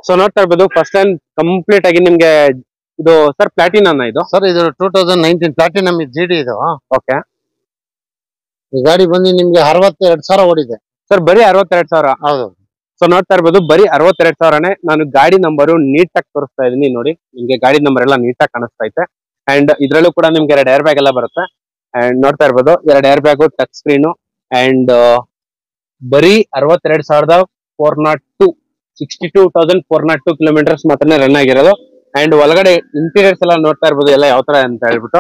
So ನೋಡ್ತಾ ಇರ್ಬೋದು first time complete ಆಗಿ ನಿಮ್ಗೆ ಇದು ಸರ್ ಪ್ಲಾಟಿನಮ್ ಇದು ಸರ್ ಇದು 2019 ಪ್ಲಾಟಿನಮ್ GD ಇದು. ಓಕೆ. ಈ ಗಾಡಿ ಬಂದು ನಿಮ್ಗೆ 62,000 ಓಡಿದೆ ಸರ್ ಬರೀ 62,000. ಹೌದು. ಸೊ ನೋಡ್ತಾ ಇರ್ಬೋದು ಬರೀ 62,000ನೇ. ನಾನು ಗಾಡಿ ನಂಬರು ನೀಟಾಗಿ ತೋರಿಸ್ತಾ ಇದೀನಿ ನೋಡಿ, ನಿಮ್ಗೆ ಗಾಡಿ ನಂಬರ್ ಎಲ್ಲ ನೀಟಾಗಿ ಕಾಣಿಸ್ತಾ ಐತೆ. ಅಂಡ್ ಇದ್ರಲ್ಲೂ ಕೂಡ ನಿಮ್ಗೆ 2 ಏರ್ ಬ್ಯಾಗ್ ಎಲ್ಲ ಬರುತ್ತೆ. ಅಂಡ್ ನೋಡ್ತಾ ಇರ್ಬೋದು 2 air bag, touch screen, and ಬರೀ 62,402 62,402 ಕಿಲೋಮೀಟರ್ಸ್ ಮಾತ್ರನೇ ರನ್ ಆಗಿರೋದು. ಅಂಡ್ ಒಳಗಡೆ ಇಂಟೀರಿಯರ್ಸ್ ಎಲ್ಲ ನೋಡ್ತಾ ಇರ್ಬೋದು ಎಲ್ಲ ಯಾವ ತರ ಅಂತ ಹೇಳ್ಬಿಟ್ಟು.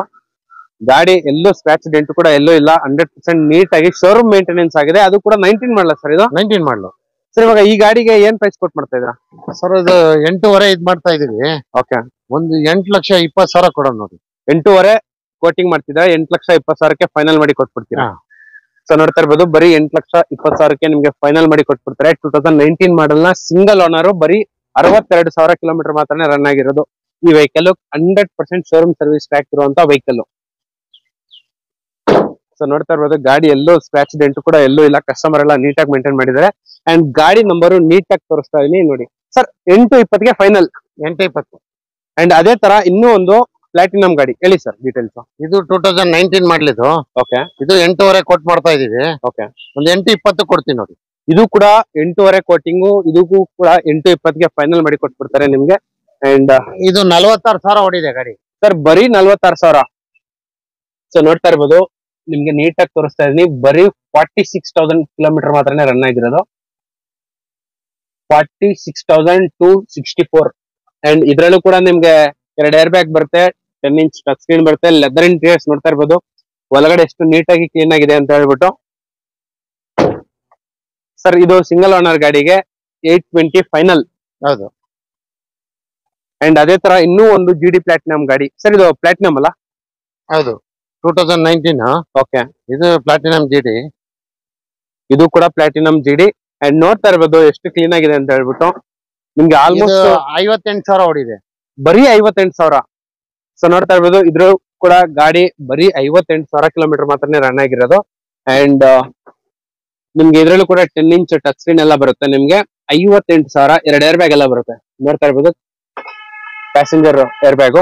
ಗಾಡಿ ಎಲ್ಲೂ ಸ್ಕ್ರಾಚ್ ಡೆಂಟ್ ಕೂಡ ಎಲ್ಲೂ ಇಲ್ಲ. 100% ನೀಟ್ ಆಗಿ ಶೋರೂಮ್ ಮೇಂಟೆನೆನ್ಸ್ ಆಗಿದೆ. ಅದು ಕೂಡ 19 ಮಾಡಲ ಸರ್ ಇದು? 19 ಮಾಡಲು. ಸರ್ ಇವಾಗ ಈ ಗಾಡಿಗೆ ಏನ್ ಪ್ರೈಸ್ ಕೊಟ್ಟು ಮಾಡ್ತಾ ಇದ್ರ ಸರ್? ಇದು 8.5 ಇದ್ ಮಾಡ್ತಾ ಇದೀವಿ. ಓಕೆ. ಒಂದು 8,20,000 ಕೊಡೋಣ ನೋಡಿ. 8.5 ಕೋಟಿಂಗ್ ಮಾಡ್ತಿದ್ರೆ 8,20,000ಕ್ಕೆ ಫೈನಲ್ ಮಾಡಿ ಕೊಟ್ಬಿಡ್ತೀರಾ? ಸೊ ನೋಡ್ತಾ ಇರ್ಬೋದು ಬರೀ 8,20,000ಕ್ಕೆ ನಿಮ್ಗೆ ಫೈನಲ್ ಮಾಡಿ ಕೊಟ್ಬಿಡ್ತಾರೆ. 2019 ಮಾಡಲ್ ನ ಸಿಂಗಲ್ ಓನರ್, ಬರೀ 62,000 ಕಿಲೋಮೀಟರ್ ಮಾತ್ರನೇ ರನ್ ಆಗಿರೋದು. ಈ ವೆಹಿಕಲ್ 100% ಶೋರೂಮ್ ಸರ್ವಿಸ್ ಟ್ರ್ಯಾಕ್ ಇರುವಂತ ವೆಹಿಕಲ್. ಸೊ ನೋಡ್ತಾ ಇರ್ಬೋದು ಗಾಡಿ ಎಲ್ಲೂ ಸ್ಕ್ರಾಚ್ ಡೆಂಟ್ ಕೂಡ ಎಲ್ಲೂ ಇಲ್ಲ. ಕಸ್ಟಮರ್ ಎಲ್ಲ ನೀಟಾಗಿ ಮೇಂಟೈನ್ ಮಾಡಿದ್ದಾರೆ. ಅಂಡ್ ಗಾಡಿ ನಂಬರು ನೀಟಾಗಿ ತೋರಿಸ್ತಾ ಇದೀನಿ ನೋಡಿ ಸರ್. 8:20ಗೆ ಫೈನಲ್. 8:20. ಅಂಡ್ ಅದೇ ತರ ಇನ್ನೂ ಒಂದು ಪ್ಲಾಟಿನಮ್ ಗಾಡಿ ಹೇಳಿ ಸರ್ ಡೀಟೇಲ್ಸ್. ಇದು 2019 ಮಾಡ್ಲಿದ್ದು. ಓಕೆ. ಇದು 8.5 ಕೊಟ್ ಮಾಡ್ತಾ ಇದೀವಿ. ಓಕೆ. ಒಂದು 8:20 ಕೊಡ್ತೀನಿ ನೋಡಿ. ಇದು ಕೂಡ 8.5 ಕೋಟಿಂಗು, ಇದಕ್ಕೂ ಕೂಡ 8:20ಗೆ ಫೈನಲ್ ಮಾಡಿ ಕೊಟ್ಬಿಡ್ತಾರೆ ನಿಮ್ಗೆ. ಅಂಡ್ ಇದು 46,000 ಓಡಿದೆ ಗಾಡಿ ಸರ್, ಬರೀ 46,000. ಸೊ ನೋಡ್ತಾ ಇರ್ಬೋದು ನಿಮ್ಗೆ ನೀಟಾಗಿ ತೋರಿಸ್ತಾ ಇದೀನಿ. ಬರೀ 46,000 ಕಿಲೋಮೀಟರ್ ಮಾತ್ರನೇ ರನ್ ಆಗಿರೋದು. 46,264. ಅಂಡ್ ಇದ್ರಲ್ಲೂ ಕೂಡ ನಿಮ್ಗೆ 2 ಏರ್ ಬ್ಯಾಗ್ ಬರುತ್ತೆ, 10 ಇಂಚ್ ಟಚ್ ಸ್ಕ್ರೀನ್ ಬರುತ್ತೆ, ಲೆದರ್ ಇಂಟೀರಿಯರ್ಸ್ ನೋಡ್ತಾ ಇರ್ಬೋದು ಒಳಗಡೆ ಎಷ್ಟು ನೀಟಾಗಿ ಕ್ಲೀನ್ ಆಗಿದೆ ಅಂತ ಹೇಳ್ಬಿಟ್ಟು. ಸರ್ ಇದು ಸಿಂಗಲ್ ಓನರ್ ಗಾಡಿಗೆ 820 ಫೈನಲ್. ಹೌದು. ಅಂಡ್ ಅದೇ ತರ ಇನ್ನೂ ಒಂದು GD ಪ್ಲಾಟಿನಮ್ ಗಾಡಿ. ಸರ್ ಇದು ಪ್ಲಾಟಿನಮ್ ಅಲ್ಲ? ಹೌದು, 2019. ಓಕೆ. ಇದು ಪ್ಲಾಟಿನಮ್ GD. ಇದು ಕೂಡ ಪ್ಲಾಟಿನಮ್ GD. ಅಂಡ್ ನೋಡ್ತಾ ಇರ್ಬೋದು ಎಷ್ಟು ಕ್ಲೀನ್ ಆಗಿದೆ ಅಂತ ಹೇಳ್ಬಿಟ್ಟು. ನಿಮ್ಗೆ ಆಲ್ಮೋಸ್ಟ್ 58,000 ಓಡಿದೆ. ಬರೀ 58,000. ಸೊ ನೋಡ್ತಾ ಇರ್ಬೋದು ಇದ್ರು ಕೂಡ ಗಾಡಿ ಬರೀ 58,000 ಕಿಲೋಮೀಟರ್ ಮಾತ್ರನೇ ರನ್ ಆಗಿರೋದು. ಅಂಡ್ ನಿಮ್ಗೆ ಇದ್ರಲ್ಲೂ ಕೂಡ 10 ಇಂಚ್ ಟಚ್ ಸ್ಕ್ರೀನ್ ಎಲ್ಲ ಬರುತ್ತೆ. ನಿಮ್ಗೆ 58,000. 2 ಏರ್ ಬ್ಯಾಗ್ ಎಲ್ಲ ಬರುತ್ತೆ. ನೋಡ್ತಾ ಇರ್ಬೋದು passenger air bag.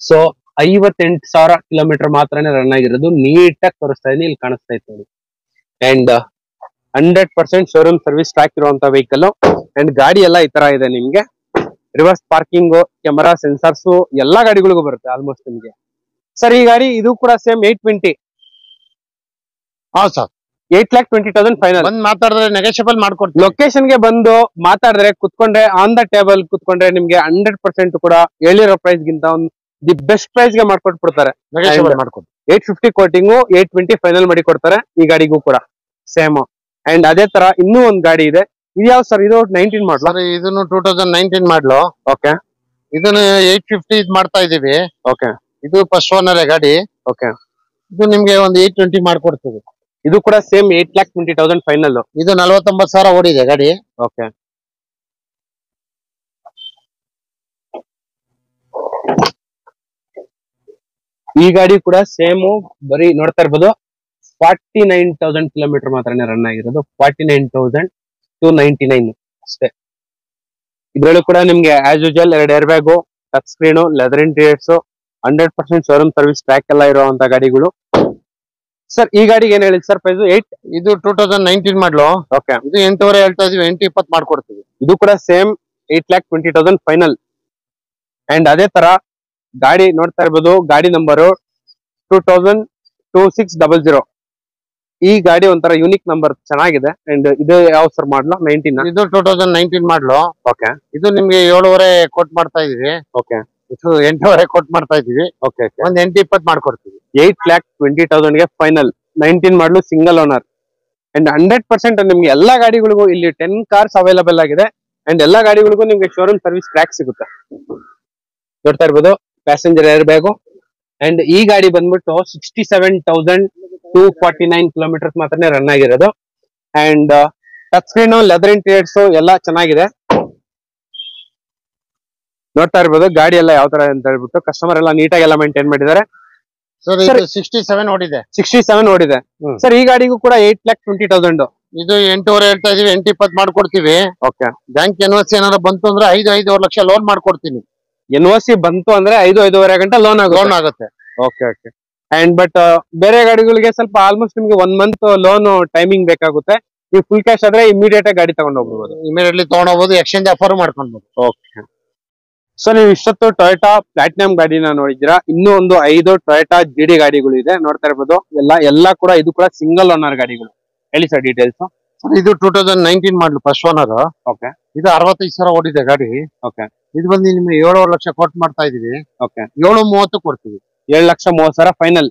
So 58,000 kilometre ಮಾತ್ರನೇ ರನ್ ಆಗಿರೋದು. ನೀಟಾಗಿ ತೋರಿಸ್ತಾ ಇದೀನಿ, ಇಲ್ಲಿ ಕಾಣಿಸ್ತಾ ಇತ್ತು ನೋಡಿ. ಅಂಡ್ 100% ಶೋರೂಮ್ ಸರ್ವಿಸ್ ಟ್ರ್ಯಾಕ್ ಇರುವಂತ ವೆಹಿಕಲ್. ಅಂಡ್ ಗಾಡಿ ಎಲ್ಲ ಈ ತರ ಇದೆ. ನಿಮ್ಗೆ ರಿವರ್ಸ್ ಪಾರ್ಕಿಂಗ್, ಕ್ಯಾಮರಾ, ಸೆನ್ಸರ್ಸ್ ಎಲ್ಲಾ ಗಾಡಿಗಳಿಗೂ ಬರುತ್ತೆ ಆಲ್ಮೋಸ್ಟ್ ನಿಮ್ಗೆ. ಸರ್ ಈ ಗಾಡಿ ಇದು ಕೂಡ ಸೇಮ್ 820. ಹಾ ಸರ್, 8,20,000 ಫೈನಲ್. ಬಂದ್ ಮಾತಾಡಿದ್ರೆ ನೆಗೋಷಿಯಬಲ್ ಮಾಡ್ಕೊಡ್ತೀವಿ. ಲೊಕೇಶನ್ ಗೆ ಬಂದು ಮಾತಾಡಿದ್ರೆ ಕುತ್ಕೊಂಡ್ರೆ ಆನ್ ದ ಟೇಬಲ್ ಕುತ್ಕೊಂಡ್ರೆ ನಿಮ್ಗೆ 100% ಕೂಡ ಹೇಳಿರೋ ಪ್ರೈಸ್ ಗಿಂತ ಒಂದು ದಿ ಬೆಸ್ಟ್ ಪ್ರೈಸ್ ಗೆ ಮಾಡ್ಕೊಟ್ಬಿಡ್ತಾರೆ. ನೆಗೋಷಿಯಬಲ್ ಮಾಡ್ಕೊಡ್ತೀವಿ. 850 ಕೋಟಿಂಗು 820 ಫೈನಲ್ ಮಾಡಿ ಕೊಡ್ತಾರೆ ಈ ಗಾಡಿಗೂ ಕೂಡ ಸೇಮ್. ಅಂಡ್ ಅದೇ ತರ ಇನ್ನೂ ಒಂದ್ ಗಾಡಿ ಇದೆ. ಇದು ಯಾವ ಸರ್? ಇದು 19 ಮಾಡಲ? ಇದನ್ನು 2019 ಮಾಡ್ಲು. ಓಕೆ. ಇದನ್ನು 850 ಇದ್ ಮಾಡ್ತಾ ಇದೀವಿ. ಓಕೆ. ಇದು ಫಸ್ಟ್ ಓನರ್ ಗಾಡಿ. ಓಕೆ. ಇದು ನಿಮ್ಗೆ ಒಂದು 820 ಮಾಡ್ಕೊಡ್ತೀವಿ. ಇದು ಕೂಡ ಸೇಮ್ 8,20,000 ಫೈನಲ್. ಇದು 49,000 ಓಡಿದೆ ಗಾಡಿ. ಓಕೆ. ಈ ಗಾಡಿ ಕೂಡ ಸೇಮ್ ಬರೀ ನೋಡ್ತಾ ಇರ್ಬೋದು 49,000 ಕಿಲೋಮೀಟರ್ ಮಾತ್ರನೇ ರನ್ ಆಗಿರೋದು. 49,299 ಅಷ್ಟೇ. ಇದ್ರಲ್ಲೂ ಕೂಡ ನಿಮ್ಗೆ as usual 2 air bag, touch screen, leather interiors, 100% showroom service track ಎಲ್ಲ ಇರುವಂತ ಗಾಡಿಗಳು. ಸರ್ ಈ ಗಾಡಿಗೆ ಏನ್ ಹೇಳಿದ್ ಸರ್ ಪ್ರೈಸ್? ಇದು 2019 ಮಾಡ್ಲು. ಓಕೆ. ಇದು 8.5 ಹೇಳ್ತಾ ಇದೀವಿ. 820 ಮಾಡ್ಕೊಡ್ತೀವಿ. ಇದು ಕೂಡ ಸೇಮ್ 8,20,000 ಫೈನಲ್. ಅಂಡ್ ಅದೇ ತರ ಗಾಡಿ ನೋಡ್ತಾ ಇರ್ಬೋದು ಗಾಡಿ ನಂಬರು 2000-2600. ಈ ಗಾಡಿ ಒಂಥರ ಯೂನಿಕ್ ನಂಬರ್, ಚೆನ್ನಾಗಿದೆ. ಅಂಡ್ ಇದು ಯಾವ ಸರ್ ಮಾಡ್ಲು? 19. ಇದು 2019 ಮಾಡ್ಲು. ಓಕೆ. ಇದು ನಿಮ್ಗೆ 7.5 ಕೊಟ್ ಮಾಡ್ತಾ ಇದೀವಿ. ಓಕೆ. ಇದು 8.5 ಕೊಟ್ ಮಾಡ್ತಾ ಇದೀವಿ. ಓಕೆ. ಒಂದ್ 820 ಮಾಡ್ಕೊಡ್ತೀವಿ. 8,20,000ಗೆ ಫೈನಲ್. 19 ಮಾಡ್ಲು, ಸಿಂಗಲ್ ಓನರ್. ಅಂಡ್ 100% ನಿಮ್ಗೆ ಎಲ್ಲಾ ಗಾಡಿಗಳಿಗೂ ಇಲ್ಲಿ 10 ಕಾರ್ಸ್ ಅವೈಲಬಲ್ ಆಗಿದೆ. ಅಂಡ್ ಎಲ್ಲಾ ಗಾಡಿಗಳಿಗೂ ನಿಮ್ಗೆ ಶೋರೂಮ್ ಸರ್ವಿಸ್ ಟ್ರ್ಯಾಕ್ ಸಿಗುತ್ತೆ. ನೋಡ್ತಾ ಇರ್ಬೋದು ಪ್ಯಾಸೆಂಜರ್ ಏರ್ ಬ್ಯಾಗು. ಅಂಡ್ ಈ ಗಾಡಿ ಬಂದ್ಬಿಟ್ಟು 67,249 ಕಿಲೋಮೀಟರ್ಸ್ ಮಾತ್ರನೇ ರನ್ ಆಗಿರೋದು. And touch screen, leather interiors ಎಲ್ಲ ಚೆನ್ನಾಗಿದೆ. ನೋಡ್ತಾ ಇರ್ಬೋದು ಗಾಡಿ ಎಲ್ಲ ಯಾವ ತರ ಅಂತ ಹೇಳ್ಬಿಟ್ಟು ಕಸ್ಟಮರ್ ಎಲ್ಲ ನೀಟಾಗಿ ಎಲ್ಲ ಮೇಂಟೈನ್ ಮಾಡಿದ್ದಾರೆ. ಸರ್ Sir, ಇದು 67 ಓಡಿದೆ. 67 ಓಡಿದೆ. ಹ್ಮ್. ಸರ್ ಈ ಗಾಡಿಗೂ ಕೂಡ 8,20,000. ಇದು 8.5 ಹೇಳ್ತಾ ಇದೀವಿ, 8.20 ಮಾಡ್ಕೊಡ್ತೀವಿ. ಓಕೆ. ಬ್ಯಾಂಕ್ ಎನ್ಒಸಿ ಏನಾರ ಬಂತು ಅಂದ್ರೆ 5-5.5 ಲಕ್ಷ ಲೋನ್ ಮಾಡ್ಕೊಡ್ತೀನಿ. ಎನ್ಒಸಿ ಬಂತು ಅಂದ್ರೆ 5-5.5 ಗಂಟೆ ಲೋನ್ ಲೋನ್ ಆಗುತ್ತೆ. Okay okay. ಅಂಡ್ ಬಟ್ ಬೇರೆ ಗಾಡಿಗಳಿಗೆ ಸ್ವಲ್ಪ ಆಲ್ಮೋಸ್ಟ್ ನಿಮ್ಗೆ 1 ಮಂತ್ ಲೋನ್ ಟೈಮಿಂಗ್ ಬೇಕಾಗುತ್ತೆ. ನೀವು ಫುಲ್ ಕ್ಯಾಶ್ ಆದ್ರೆ ಇಮಿಡಿಯೇಟ್ ಆಗಿ ಗಾಡಿ ತಗೊಂಡು ಹೋಗ್ಬೋದು. ಇಮಿಡಿಯೇಟ್ಲಿ ತಗೊಂಡೋಗ್ಬೋದು, ಎಕ್ಸ್ಚೇಂಜ್ ಆಫರ್ ಮಾಡ್ಕೊಳ್ಬೋದು. ಓಕೆ. ಸೊ ನೀವು ಇಷ್ಟೊತ್ತು ಟೊಯೋಟಾ ಪ್ಲಾಟಿನಂ ಗಾಡಿನ ನೋಡಿದ್ದೀರಾ. ಇನ್ನೂ ಒಂದು 5 ಟೊಯೋಟಾ ಜಿಡಿ ಗಾಡಿಗಳು ಇದೆ, ನೋಡ್ತಾ ಇರ್ಬೋದು. ಎಲ್ಲ ಕೂಡ ಇದು ಕೂಡ ಸಿಂಗಲ್ ಓನರ್ ಗಾಡಿಗಳು. ಹೇಳಿ ಸರ್ ಡೀಟೇಲ್ಸ್. ಇದು 2019 ಮಾಡಲು ಫಸ್ಟ್ ಓನರ್. ಓಕೆ. ಇದು 65,000 ಓಡಿದೆ ಗಾಡಿ. ಓಕೆ. ಇದು ಬಂದು ನಿಮ್ಗೆ 7.5 ಲಕ್ಷ ಕೊಟ್ಟು ಮಾಡ್ತಾ ಇದೀವಿ. ಓಕೆ. 7.30 ಕೊಡ್ತೀವಿ. 7,30,000 ಫೈನಲ್.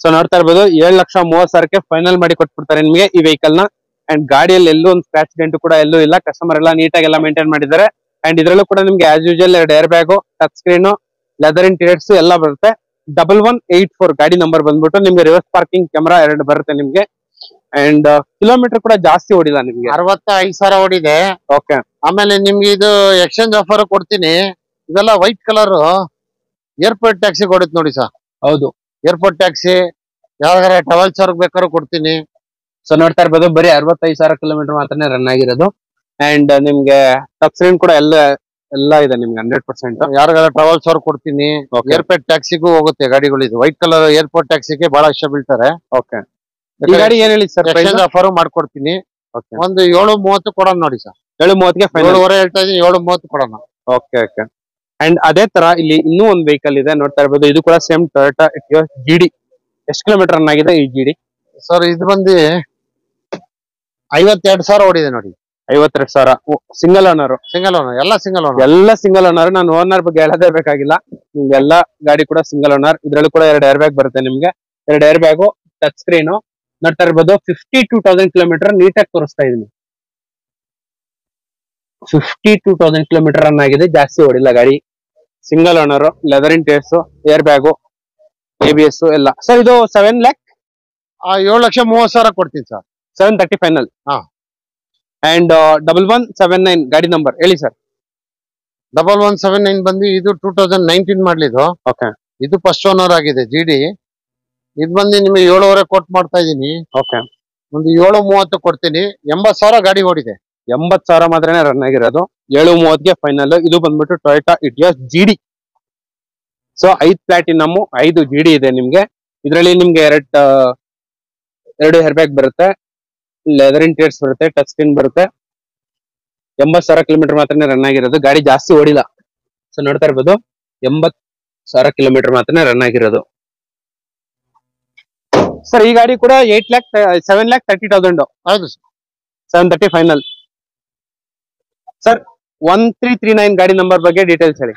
ಸೊ ನೋಡ್ತಾ ಇರ್ಬೋದು, 7,30,000ಕ್ಕೆ ಫೈನಲ್ ಮಾಡಿ ಕೊಟ್ಬಿಡ್ತಾರೆ ನಿಮಗೆ ಈ ವೆಹಿಕಲ್ ನ. ಅಂಡ್ ಗಾಡಿಯಲ್ಲಿ ಎಲ್ಲೂ ಒಂದು ಸ್ಕ್ರಾಚ್ ಡೆಂಟ್ ಕೂಡ ಎಲ್ಲೂ ಇಲ್ಲ. ಕಸ್ಟಮರ್ ಎಲ್ಲ ನೀಟಾಗಿ ಎಲ್ಲ ಮೇಂಟೈನ್ ಮಾಡಿದ್ದಾರೆ. ಅಂಡ್ ಇದರಲ್ಲೂ ಕೂಡ ನಿಮ್ಗೆ as usual 2 air bag, touch screen, leather interiors ಎಲ್ಲ ಬರುತ್ತೆ. 1184 ಗಾಡಿ ನಂಬರ್ ಬಂದ್ಬಿಟ್ಟು ನಿಮ್ಗೆ ರಿವರ್ಸ್ ಪಾರ್ಕಿಂಗ್ ಕ್ಯಾಮೆರಾ 2 ಬರುತ್ತೆ ನಿಮ್ಗೆ. ಅಂಡ್ ಕಿಲೋಮೀಟರ್ ಕೂಡ ಜಾಸ್ತಿ ಓಡಿಲ್ಲ ನಿಮ್ಗೆ, 65,000 ಓಡಿದೆ. ಓಕೆ. ಆಮೇಲೆ ನಿಮ್ಗೆ ಇದು ಎಕ್ಸ್ಚೇಂಜ್ ಆಫರ್ ಕೊಡ್ತೀನಿ. ಇದೆಲ್ಲ ವೈಟ್ ಕಲರ್ ಏರ್ಪೋರ್ಟ್ ಟ್ಯಾಕ್ಸಿ ಕೊಡುತ್ತೆ ನೋಡಿ ಸರ್. ಹೌದು, ಏರ್ಪೋರ್ಟ್ ಟ್ಯಾಕ್ಸಿ ಯಾವ್ದಾರ ಟ್ರಾವೆಲ್ಸ್ ಅವ್ರಿಗೆ ಬೇಕಾದ್ರೂ ಕೊಡ್ತೀನಿ. ಸೊ ನೋಡ್ತಾ ಇರ್ಬೋದು, ಬರೀ 65,000 ಕಿಲೋಮೀಟರ್ ಮಾತ್ರನೇ ರನ್ ಆಗಿರೋದು. ಅಂಡ್ ನಿಮ್ಗೆ ಟಚ್ ಸ್ಕ್ರೀನ್ ಕೂಡ ಎಲ್ಲ ಇದೆ ನಿಮ್ಗೆ 100%. ಯಾರಿಗಾರ ಟ್ರಾವೆಲ್ಸ್ ಅವ್ರಿಗೆ ಕೊಡ್ತೀನಿ. Okay. ಏರ್ಪೋರ್ಟ್ ಟ್ಯಾಕ್ಸಿಗೂ ಹೋಗುತ್ತೆ ಗಾಡಿಗಳು. ಇದು ವೈಟ್ ಕಲರ್ ಏರ್ಪೋರ್ಟ್ ಟ್ಯಾಕ್ಸಿಗೆ ಬಹಳ ಇಷ್ಟ ಬೀಳ್ತಾರೆ. ಓಕೆ. ಈ ಗಾಡಿ ಏನ್ ಹೇಳಿ ಸರ್ ಪ್ರೈಸ್? ಎಕ್ಸ್ಚೇಂಜ್ ಆಫರ್ ಮಾಡ್ಕೊಡ್ತೀನಿ. ಓಕೆ. ಒಂದು 7.30 ಕೊಡೋಣ ನೋಡಿ ಸರ್. 7.30ಗೆ ಫೈನಲ್. 7.5 ಹೇಳ್ತಾ ಇದೀನಿ, 7.30 ಕೊಡೋಣ. Okay okay. ಅಂಡ್ ಅದೇ ತರ ಇಲ್ಲಿ ಇನ್ನೂ ಒಂದು ವೆಹಿಕಲ್ ಇದೆ, ನೋಡ್ತಾ ಇರ್ಬೋದು. ಇದು ಕೂಡ ಸೇಮ್ ಟೊಯೋಟಾ ಇಟಿಯೋಸ್ ಜಿಡಿ. ಎಷ್ಟು ಕಿಲೋಮೀಟರ್ ರನ್ ಆಗಿದೆ ಈ ಜಿಡಿ? ಸರ್ ಇದು ಬಂದು 52,000 ಓಡಿದೆ ನೋಡಿ. 52,000 ಸಿಂಗಲ್ ಓನರ್. ಸಿಂಗಲ್ ಓನರ್, ಎಲ್ಲ ಸಿಂಗಲ್ ಓನರ್. ಎಲ್ಲ ಸಿಂಗಲ್ ಓನರ್. ನಾನು ಓನರ್ ಬಗ್ಗೆ ಹೇಳೋದೇ ಬೇಕಾಗಿಲ್ಲ. ನಿಮ್ಗೆ ಎಲ್ಲ ಗಾಡಿ ಕೂಡ ಸಿಂಗಲ್ ಓನರ್. ಇದ್ರಲ್ಲೂ ಕೂಡ 2 ಏರ್ ಬ್ಯಾಗ್ ಬರುತ್ತೆ ನಿಮ್ಗೆ. 2 ಏರ್ ಬ್ಯಾಗು, ಟಚ್ ಸ್ಕ್ರೀನ್. ನೋಡ್ತಾ ಇರ್ಬೋದು, 52,000 ಕಿಲೋಮೀಟರ್ ನೀಟಾಗಿ ತೋರಿಸ್ತಾ ಇದೀನಿ. 52,000 ಕಿಲೋಮೀಟರ್ ರನ್ ಆಗಿದೆ, ಜಾಸ್ತಿ ಓಡಿಲ್ಲ ಗಾಡಿ. Single owner, leather interiors, air bag, ABS ಎಲ್ಲ. ಸರ್ ಇದು 7,30,000 ಕೊಡ್ತೀನಿ ಸರ್. 730 ಫೈನಲ್. ಹಾ. ಅಂಡ್ 1179 ಗಾಡಿ ನಂಬರ್ ಹೇಳಿ ಸರ್. 1179 ಬಂದು ಇದು 2019 ಮಾಡ್ಲಿದ್ದು. ಓಕೆ. ಇದು ಫಸ್ಟ್ ಓನರ್ ಆಗಿದೆ ಜಿಡಿ. ಇದು ಬಂದು ನಿಮಗೆ 7.5 ಕೊಟ್ಟು ಮಾಡ್ತಾ ಇದೀನಿ. ಓಕೆ. ಒಂದು 7.30 ಕೊಡ್ತೀನಿ. 80,000 ಗಾಡಿ ಓಡಿದೆ. 80,000 ಮಾತ್ರನೇ ರನ್ ಆಗಿರೋದು. 7.30ಗೆ ಫೈನಲ್. ಇದು ಬಂದ್ಬಿಟ್ಟು ಟೊಯೋಟಾ ಇಟಿಯೋಸ್ ಜಿಡಿ. ಸೊ 5 ಪ್ಲಾಟಿನಮ್, 5 ಜಿಡಿ ಇದೆ ನಿಮ್ಗೆ. ಇದರಲ್ಲಿ ನಿಮ್ಗೆ 2 ಏರ್ ಬ್ಯಾಗ್ ಬರುತ್ತೆ, ಲೆದರ್ ಇಂಟೀರಿಯರ್ಸ್ ಬರುತ್ತೆ, ಟಚ್ ಸ್ಕ್ರೀನ್ ಬರುತ್ತೆ. 80,000 ಕಿಲೋಮೀಟರ್ ಮಾತ್ರನೇ ರನ್ ಆಗಿರೋದು. ಗಾಡಿ ಜಾಸ್ತಿ ಓಡಿಲ್ಲ. ಸೊ ನೋಡ್ತಾ ಇರ್ಬೋದು, 80,000 ಕಿಲೋಮೀಟರ್ ಮಾತ್ರನೇ ರನ್ ಆಗಿರೋದು. ಸರ್ ಈ ಗಾಡಿ ಕೂಡ 7,30,000. ಹೌದು ಸರ್. 730 ಫೈನಲ್. ಸರ್ 1339 ಗಾಡಿ ನಂಬರ್ ಬಗ್ಗೆ ಡೀಟೇಲ್ಸ್ ಹೇಳಿ.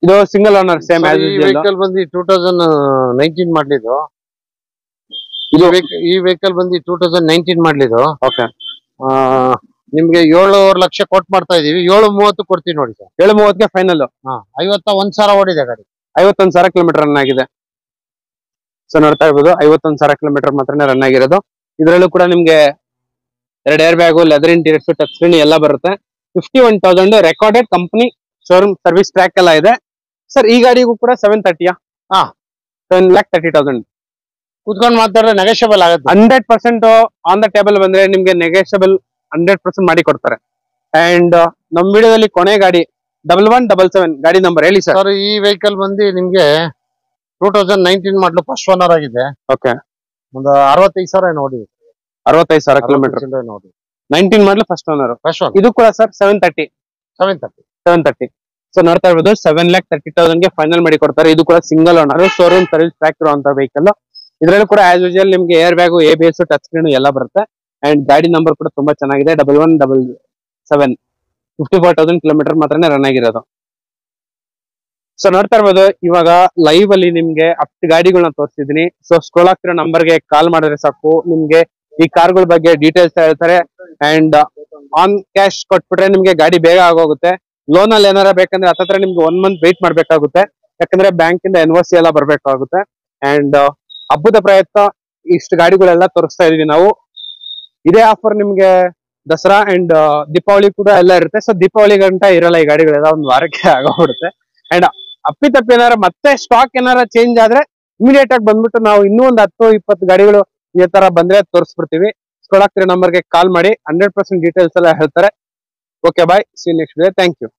ಇದು single owner same as usual. Vehicle ಬಂದು 2019 ಮಾಡ್ಲಿದ್ದು. ಈ ವೆಹಿಕಲ್ ಬಂದು 2019 ಮಾಡ್ಲಿದ್ದು. ಓಕೆ. ನಿಮ್ಗೆ 7.5 ಲಕ್ಷ ಕೊಟ್ಟು ಮಾಡ್ತಾ ಇದೀವಿ. 7.30 ಕೊಡ್ತೀವಿ ನೋಡಿ ಸರ್. 7.30ಗೆ ಫೈನಲ್. 51,000 ಓಡಿದೆ ಗಾಡಿ. 51,000 ಕಿಲೋಮೀಟರ್ ರನ್ ಆಗಿದೆ. ಸೊ ನೋಡ್ತಾ ಇರ್ಬೋದು, 51,000 ಕಿಲೋಮೀಟರ್ ಮಾತ್ರನೇ ರನ್ ಆಗಿರೋದು. ಇದರಲ್ಲೂ ಕೂಡ ನಿಮ್ಗೆ 2 air bag, leather interiors, touch screen ಎಲ್ಲ ಬರುತ್ತೆ. 51,000 recorded company showroom service track ಎಲ್ಲ ಇದೆ. ಸರ್ ಈ ಗಾಡಿಗೂ ಕೂಡ 730. 7,30,000. ಕುತ್ಕೊಂಡು ಮಾತಾಡಿದ್ರೆ ನೆಗೋಷಿಯಬಲ್ ಆಗುತ್ತೆ. 100% ಆನ್ ದ ಟೇಬಲ್ ಬಂದ್ರೆ ನಿಮ್ಗೆ ನೆಗೋಷಿಯಬಲ್ 100% ಮಾಡಿ ಕೊಡ್ತಾರೆ. ಅಂಡ್ ನಮ್ ವಿಡಿಯೋದಲ್ಲಿ ಕೊನೆ ಗಾಡಿ 1177 ಗಾಡಿ ನಂಬರ್ ಹೇಳಿ ಸರ್. ಸರ್ ಈ ವೆಹಿಕಲ್ ಬಂದು ನಿಮ್ಗೆ 2019 ಮಾಡಲು ಫಸ್ಟ್ ಓನರ್ ಆಗಿದೆ. ಓಕೆ. ಒಂದು 65,000 ನೋಡಿ. 65,000 ಕಿಲೋಮೀಟರ್ ನೋಡಿ. 19 ಮಾಡಲು ಫಸ್ಟ್ ಓನರ್. ಇದು ಕೂಡ ಸರ್ 730. ಸೊ ನೋಡ್ತಾ ಇರ್ಬೋದು, 7,30,000ಗೆ ಫೈನಲ್ ಮಾಡಿ ಕೊಡ್ತಾರೆ. ಇದು ಕೂಡ single owner, showroom service track ಇರುವಂತ ವೆಹಿಕಲ್. ಇದರಲ್ಲೂ ಕೂಡ ಆಸ್ ಯೂಶುವಲ್ ನಿಮ್ಗೆ air bag, ABS, touch screen ಎಲ್ಲ ಬರುತ್ತೆ. ಅಂಡ್ ಗಾಡಿ ನಂಬರ್ ಕೂಡ ತುಂಬಾ ಚೆನ್ನಾಗಿದೆ. 1177. 54,000 ಕಿಲೋಮೀಟರ್ ಮಾತ್ರನೇ ರನ್ ಆಗಿರೋದು. ಸೊ ನೋಡ್ತಾ ಇರ್ಬೋದು, ಇವಾಗ ಲೈವ್ ಅಲ್ಲಿ ನಿಮ್ಗೆ 10 ಗಾಡಿಗಳನ್ನ ತೋರಿಸಿದೀನಿ. ಸೊ ಸ್ಕ್ರೋಲ್ ಆಗ್ತಿರೋ ನಂಬರ್ಗೆ ಕಾಲ್ ಮಾಡಿದ್ರೆ ಸಾಕು, ನಿಮ್ಗೆ ಈ ಕಾರ್ಗಳ ಬಗ್ಗೆ ಡೀಟೇಲ್ಸ್ ಹೇಳ್ತಾರೆ. ಅಂಡ್ ಆನ್ ಕ್ಯಾಶ್ ಕೊಟ್ಬಿಟ್ರೆ ನಿಮ್ಗೆ ಗಾಡಿ ಬೇಗ ಆಗೋಗುತ್ತೆ. ಲೋನ್ ಅಲ್ಲಿ ಏನಾರ ಬೇಕಂದ್ರೆ ಹತ್ತತ್ರ ನಿಮ್ಗೆ 1 ಮಂತ್ ವೇಟ್ ಮಾಡ್ಬೇಕಾಗುತ್ತೆ. ಯಾಕಂದ್ರೆ ಬ್ಯಾಂಕ್ ಇಂದ NOC ಎಲ್ಲ ಬರ್ಬೇಕಾಗುತ್ತೆ. ಅಂಡ್ ಹಬ್ಬದ ಪ್ರಯತ್ನ ಇಷ್ಟು ಗಾಡಿಗಳೆಲ್ಲ ತೋರಿಸ್ತಾ ಇದೀವಿ ನಾವು. ಇದೇ ಆಫರ್ ನಿಮ್ಗೆ ದಸರಾ ಅಂಡ್ ದೀಪಾವಳಿ ಕೂಡ ಎಲ್ಲ ಇರುತ್ತೆ. ಸೊ ದೀಪಾವಳಿ ಗಂಟ ಇರಲ್ಲ ಈ ಗಾಡಿಗಳೆಲ್ಲ, ಒಂದು ವಾರಕ್ಕೆ ಆಗೋಗ್ಬಿಡುತ್ತೆ. ಅಂಡ್ ಅಪ್ಪಿತಪ್ಪಿ ಏನಾರ ಮತ್ತೆ ಸ್ಟಾಕ್ ಏನಾರ ಚೇಂಜ್ ಆದ್ರೆ ಇಮಿಡಿಯೇಟ್ ಆಗಿ ಬಂದ್ಬಿಟ್ಟು ನಾವು ಇನ್ನೂ ಒಂದು 10-20 ಗಾಡಿಗಳು ಈ ತರ ಬಂದ್ರೆ ತೋರಿಸ್ಬಿಡ್ತೀವಿ. ಸ್ಕೊಡಾಕ್ತಿರೋ ನಂಬರ್ಗೆ ಕಾಲ್ ಮಾಡಿ 100% ಡೀಟೇಲ್ಸ್ ಎಲ್ಲ ಹೇಳ್ತಾರೆ. Okay bye, see next day. Thank you.